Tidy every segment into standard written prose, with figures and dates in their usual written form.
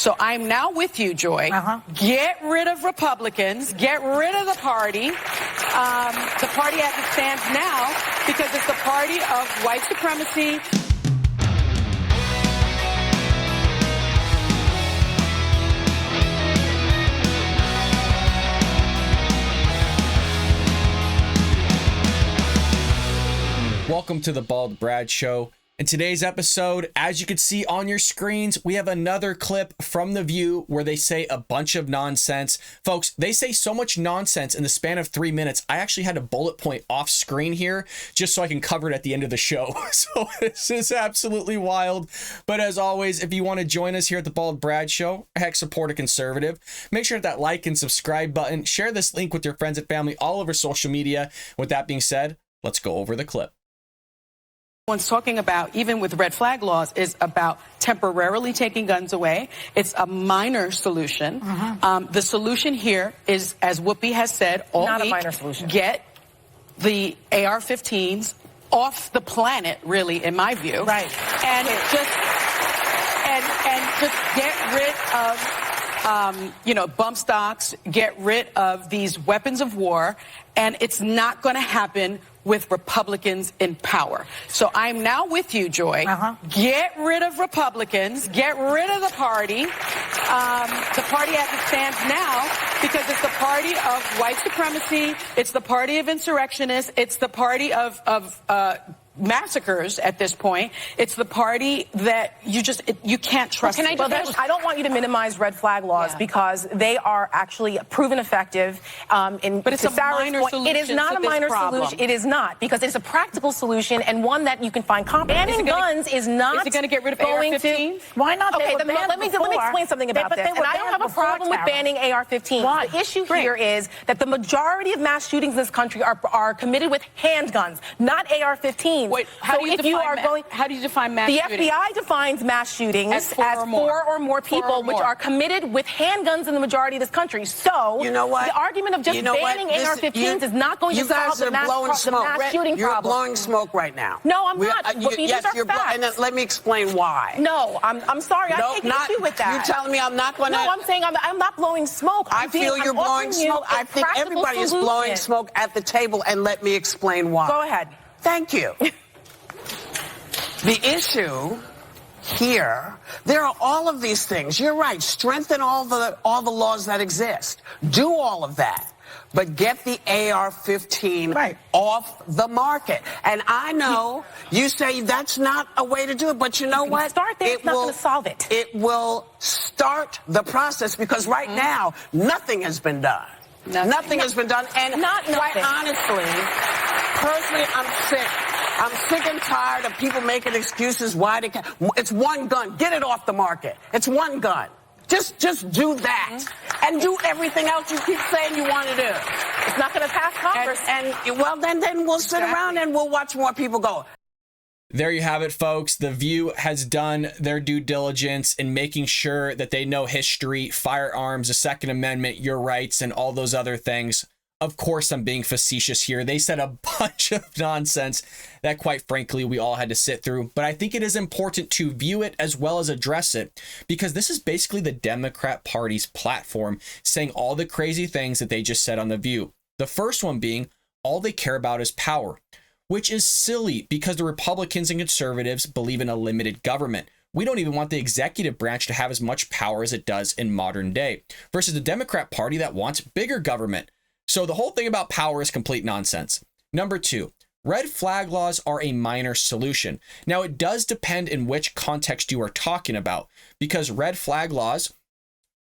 So I'm now with you, Joy. Get rid of Republicans. Get rid of the party as it stands now, because it's the party of white supremacy. Welcome to the Bald Brad Show. In today's episode, as you can see on your screens, we have another clip from The View where they say a bunch of nonsense. Folks, they say so much nonsense in the span of 3 minutes, I actually had a bullet point off screen here just so I can cover it at the end of the show. So this is absolutely wild. But as always, if you want to join us here at the Bald Brad Show, heck, support a conservative, make sure to hit that like and subscribe button. Share this link with your friends and family all over social media. With that being said, let's go over the clip. One's talking about, even with red flag laws, is about temporarily taking guns away. It's a minor solution. The solution here is, as Whoopi has said all Not week, a minor solution. Get the AR-15s off the planet, really, in my view. Right. And just get rid of bump stocks, get rid of these weapons of war, and it's not going to happen with Republicans in power. So I'm now with you, Joy. Get rid of Republicans, get rid of the party as it stands now, because it's the party of white supremacy, it's the party of insurrectionists, it's the party of massacres at this point. It's the party that you can't trust. Can I just I don't want you to minimize red flag laws because they are actually proven effective. But it's a minor solution. It is not a minor solution. It is not, because it's a practical solution and one that you can find competent. Banning guns is not. Is it going to get rid of AR-15s? Why not? Okay, let me explain something about this. And I don't have a problem with banning AR-15s. Why? The issue here is that the majority of mass shootings in this country are committed with handguns, not AR-15s. Wait, how do you define mass the shooting? The FBI defines mass shootings as four or more people which are committed with handguns in the majority of this country. So, you know what? The argument of just banning AR-15s is not going to solve the mass shooting problem. You're blowing smoke right now. No, I'm not. These are facts. And then let me explain why. No, I'm sorry. I take issue with that. You're telling me I'm not going to... No, I'm saying I'm not blowing smoke. I feel you're blowing smoke. I think everybody is blowing smoke at the table, and let me explain why. Go ahead. Thank you. The issue here, there are all of these things. You're right. Strengthen all the laws that exist. Do all of that. But get the AR-15 off the market. And I know you say that's not a way to do it, but you know what? Start there. It's not going to solve it. It will start the process, because right now, nothing has been done. Nothing has been done. And quite honestly, personally, I'm sick. I'm sick and tired of people making excuses why they can't. It's one gun. Get it off the market. It's one gun. Just do that. And do everything else you keep saying you want to do. It's not going to pass Congress. Then we'll sit around and we'll watch more people go. There you have it, folks. The View has done their due diligence in making sure that they know history, firearms, the Second Amendment, your rights, and all those other things. Of course, I'm being facetious here. They said a bunch of nonsense that, quite frankly, we all had to sit through. But I think it is important to view it as well as address it, because this is basically the Democrat Party's platform saying all the crazy things that they just said on The View. The first one being all they care about is power, which is silly because the Republicans and conservatives believe in a limited government. We don't even want the executive branch to have as much power as it does in modern day, versus the Democrat Party that wants bigger government. So the whole thing about power is complete nonsense. Number two, red flag laws are a minor solution. Now, it does depend in which context you are talking about, because red flag laws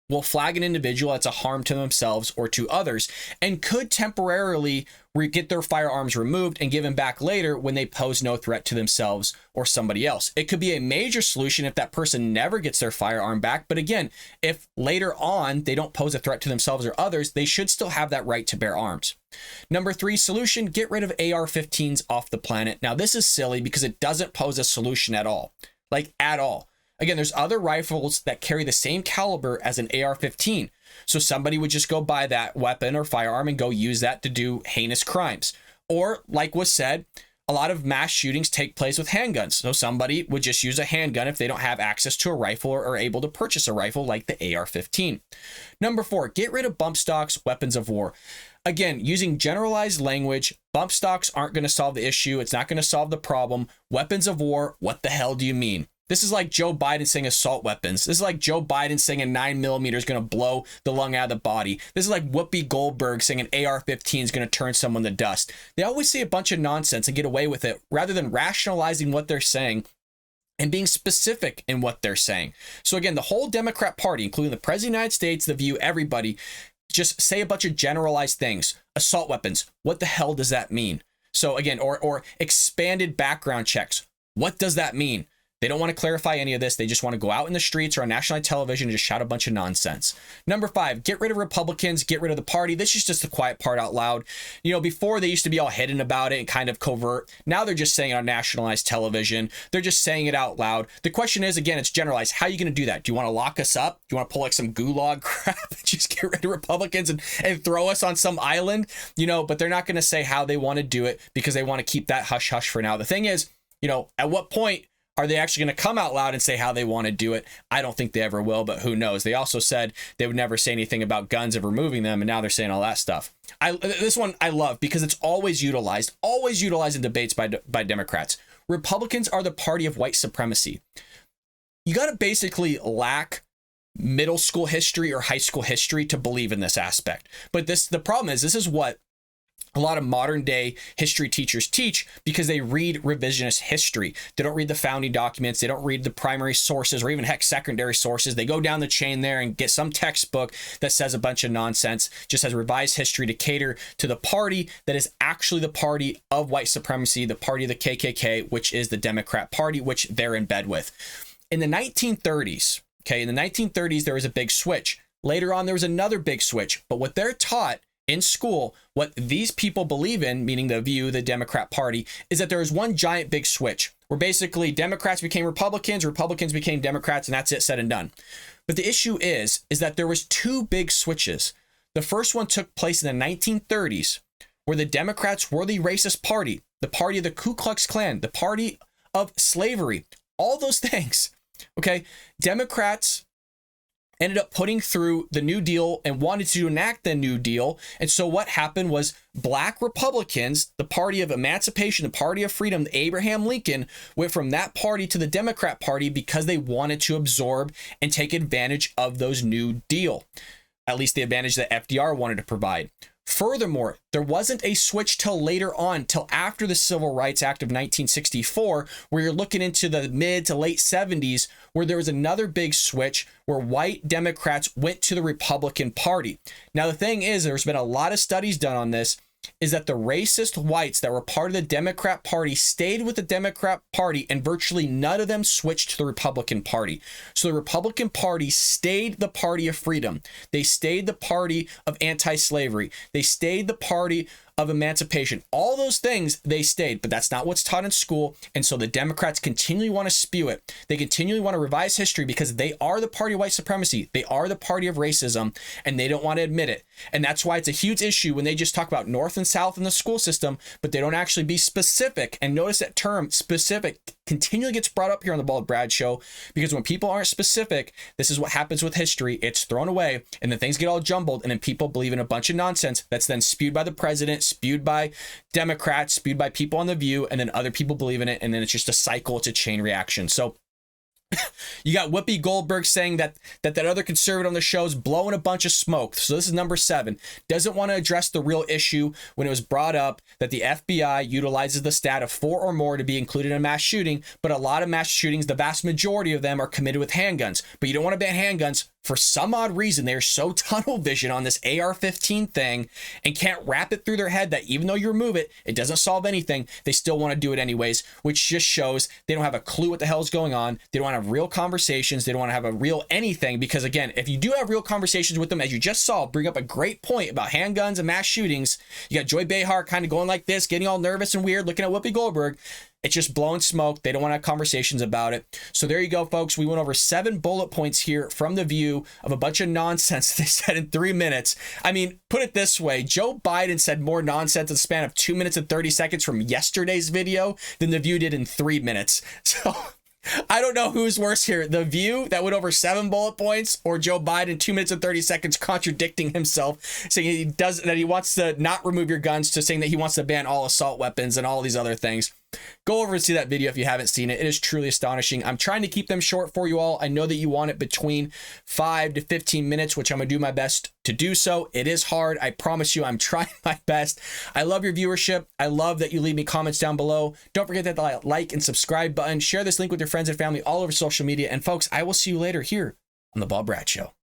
will flag an individual that's a harm to themselves or to others, and could temporarily get their firearms removed and given back later when they pose no threat to themselves or somebody else. It could be a major solution if that person never gets their firearm back. But again, if later on they don't pose a threat to themselves or others, they should still have that right to bear arms. Number three solution, get rid of AR-15s off the planet. Now, this is silly because it doesn't pose a solution at all, like at all. Again, there's other rifles that carry the same caliber as an AR-15. So somebody would just go buy that weapon or firearm and go use that to do heinous crimes. Or, like was said, a lot of mass shootings take place with handguns. So somebody would just use a handgun if they don't have access to a rifle or are able to purchase a rifle like the AR-15. Number 4, get rid of bump stocks, weapons of war. Again, using generalized language, bump stocks aren't going to solve the issue. It's not going to solve the problem. Weapons of war, what the hell do you mean? This is like Joe Biden saying assault weapons. This is like Joe Biden saying a 9mm is going to blow the lung out of the body. This is like Whoopi Goldberg saying an AR-15 is going to turn someone to dust. They always say a bunch of nonsense and get away with it rather than rationalizing what they're saying and being specific in what they're saying. So again, the whole Democrat Party, including the President of the United States, The View, everybody, just say a bunch of generalized things. Assault weapons, what the hell does that mean? So again, or expanded background checks. What does that mean? They don't want to clarify any of this. They just want to go out in the streets or on national television and just shout a bunch of nonsense. Number 5, get rid of Republicans, get rid of the party. This is just the quiet part out loud. You know, before they used to be all hidden about it and kind of covert. Now they're just saying it on nationalized television. They're just saying it out loud. The question is, again, it's generalized. How are you going to do that? Do you want to lock us up? Do you want to pull like some gulag crap and just get rid of Republicans and throw us on some island? You know, but they're not going to say how they want to do it because they want to keep that hush hush for now. The thing is, you know, at what point are they actually going to come out loud and say how they want to do it? I don't think they ever will, but who knows? They also said they would never say anything about guns of removing them, and now they're saying all that stuff. This one I love because it's always utilized in debates by Democrats. Republicans are the party of white supremacy. You got to basically lack middle school history or high school history to believe in this aspect. But the problem is, this is what a lot of modern day history teachers teach because they read revisionist history. They don't read the founding documents. They don't read the primary sources or even heck secondary sources. They go down the chain there and get some textbook that says a bunch of nonsense, just has revised history to cater to the party that is actually the party of white supremacy, the party of the KKK, which is the Democrat Party, which they're in bed with. In the 1930s, there was a big switch. Later on, there was another big switch. But what they're taught in school, what these people believe in, meaning The View, the Democrat Party, is that there is one giant big switch where basically Democrats became Republicans, Republicans became Democrats, and that's it, said and done. But the issue is that there was 2 big switches. The first one took place in the 1930s, where the Democrats were the racist party, the party of the Ku Klux Klan, the party of slavery, all those things. Okay, Democrats ended up putting through the New Deal and wanted to enact the New Deal. And so what happened was black Republicans, the party of emancipation, the party of freedom, Abraham Lincoln, went from that party to the Democrat Party because they wanted to absorb and take advantage of those New Deal, at least the advantage that FDR wanted to provide. Furthermore, there wasn't a switch till later on, till after the Civil Rights Act of 1964, where you're looking into the mid to late 70s, where there was another big switch where white Democrats went to the Republican Party. Now, the thing is, there's been a lot of studies done on this, is that the racist whites that were part of the Democrat Party stayed with the Democrat Party and virtually none of them switched to the Republican Party. So the Republican Party stayed the party of freedom. They stayed the party of anti-slavery. They stayed the party of emancipation. All those things, they stayed, but that's not what's taught in school. And so the Democrats continually want to spew it. They continually want to revise history because they are the party of white supremacy. They are the party of racism, and they don't want to admit it. And that's why it's a huge issue when they just talk about North and South in the school system, but they don't actually be specific. And notice that term specific continually gets brought up here on the Bald Brad Show, because when people aren't specific, this is what happens with history. It's thrown away, and then things get all jumbled, and then people believe in a bunch of nonsense that's then spewed by the president, spewed by Democrats, spewed by people on The View, and then other people believe in it, and then it's just a cycle. It's a chain reaction. So you got Whoopi Goldberg saying that other conservative on the show is blowing a bunch of smoke. So this is number 7. Doesn't want to address the real issue when it was brought up that the FBI utilizes the stat of 4 or more to be included in a mass shooting. But a lot of mass shootings, the vast majority of them are committed with handguns. But you don't want to ban handguns. For some odd reason, they're so tunnel vision on this AR-15 thing and can't wrap it through their head that even though you remove it, it doesn't solve anything. They still want to do it anyways, which just shows they don't have a clue what the hell is going on. They don't want to have real conversations. They don't want to have a real anything, because again, if you do have real conversations with them, as you just saw, bring up a great point about handguns and mass shootings. You got Joy Behar kind of going like this, getting all nervous and weird, looking at Whoopi Goldberg. It's just blowing smoke. They don't want to have conversations about it. So there you go, folks. We went over 7 bullet points here from The View of a bunch of nonsense they said in 3 minutes. I mean, put it this way. Joe Biden said more nonsense in the span of 2 minutes and 30 seconds from yesterday's video than The View did in 3 minutes. So I don't know who's worse here. The View that went over 7 bullet points, or Joe Biden 2 minutes and 30 seconds contradicting himself, saying he wants to not remove your guns, to saying that he wants to ban all assault weapons and all these other things. Go over and see that video if you haven't seen it. It is truly astonishing. I'm trying to keep them short for you all. I know that you want it between 5 to 15 minutes, which I'm going to do my best to do so. It is hard. I promise you, I'm trying my best. I love your viewership. I love that you leave me comments down below. Don't forget that like and subscribe button. Share this link with your friends and family all over social media. And folks, I will see you later here on The Bob Brat Show.